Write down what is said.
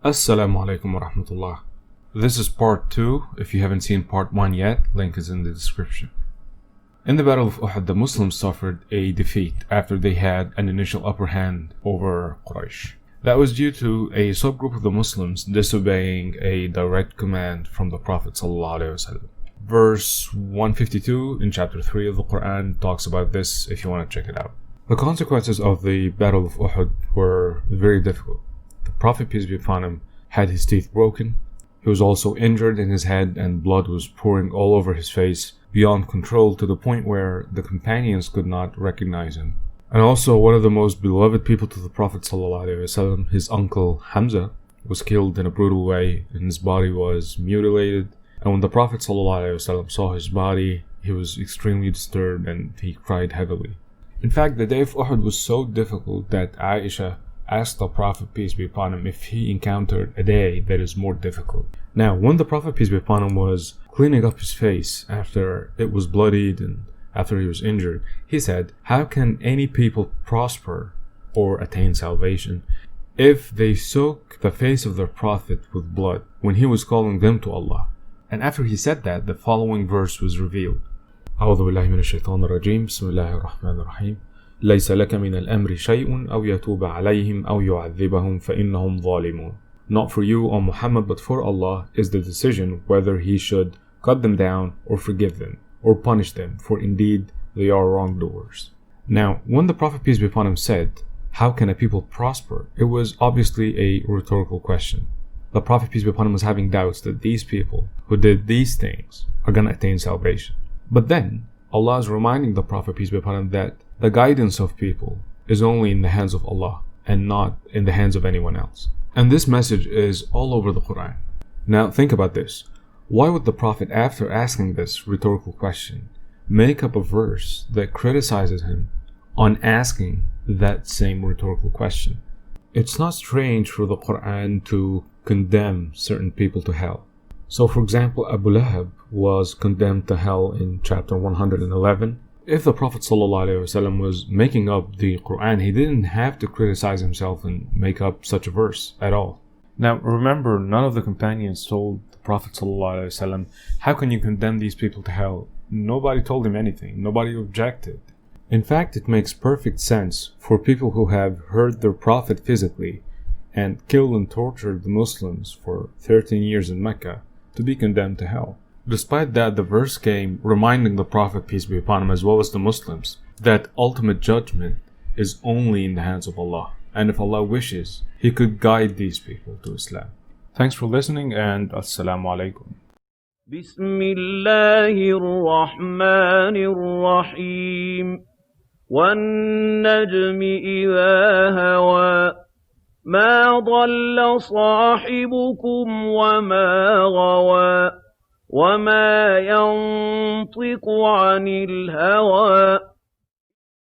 Assalamu alaikum wa rahmatullah. This is part 2. If you haven't seen part 1 yet, link is in the description. In the Battle of Uhud, the Muslims suffered a defeat after they had an initial upper hand over Quraysh. That was due to a subgroup of the Muslims disobeying a direct command from the Prophet ﷺ. Verse 152 in chapter 3 of the Quran talks about this if you want to check it out. The consequences of the Battle of Uhud were very difficult. The Prophet, peace be upon him, had his teeth broken. He was also injured in his head, and blood was pouring all over his face beyond control, to the point where the companions could not recognize him. And also, one of the most beloved people to the Prophet ﷺ, his uncle Hamza, was killed in a brutal way, and his body was mutilated. And when the Prophet ﷺ saw his body, he was extremely disturbed and he cried heavily. In fact, the day of Uhud was so difficult that Aisha asked the Prophet, peace be upon him, if he encountered a day that is more difficult. Now, when the Prophet, peace be upon him, was cleaning up his face after it was bloodied and after he was injured, he said, how can any people prosper or attain salvation if they soak the face of their Prophet with blood when he was calling them to Allah? And after he said that, the following verse was revealed. أعوذ بالله من الشيطان الرجيم بسم الله الرحمن الرحيم ليس لك من الأمر شيء أو يتوب عليهم أو يعذبهم فإنهم ظالمون. Not for you, O Muhammad, but for Allah is the decision whether He should cut them down or forgive them or punish them, for indeed they are wrongdoers. Now, when the Prophet, peace be upon him, said, how can a people prosper? It was obviously a rhetorical question. The Prophet, peace be upon him, was having doubts that these people who did these things are going to attain salvation. But then, Allah is reminding the Prophet, peace be upon him, that the guidance of people is only in the hands of Allah and not in the hands of anyone else. And this message is all over the Quran. Now, think about this. Why would the Prophet, after asking this rhetorical question, make up a verse that criticizes him on asking that same rhetorical question? It's not strange for the Quran to condemn certain people to hell. So, for example, Abu Lahab was condemned to hell in chapter 111. If the Prophet ﷺ was making up the Quran, he didn't have to criticize himself and make up such a verse at all. Now, remember, none of the companions told the Prophet ﷺ, how can you condemn these people to hell? Nobody told him anything. Nobody objected. In fact, it makes perfect sense for people who have hurt their Prophet physically and killed and tortured the Muslims for 13 years in Mecca to be condemned to hell. Despite that, the verse came reminding the Prophet, peace be upon him, as well as the Muslims, that ultimate judgment is only in the hands of Allah. And if Allah wishes, He could guide these people to Islam. Thanks for listening, and Assalamu alaikum. بسم الله الرحمن الرحيم والنجم إذا هوى ما ضل صاحبكم وما غوى وما ينطق عن الهوى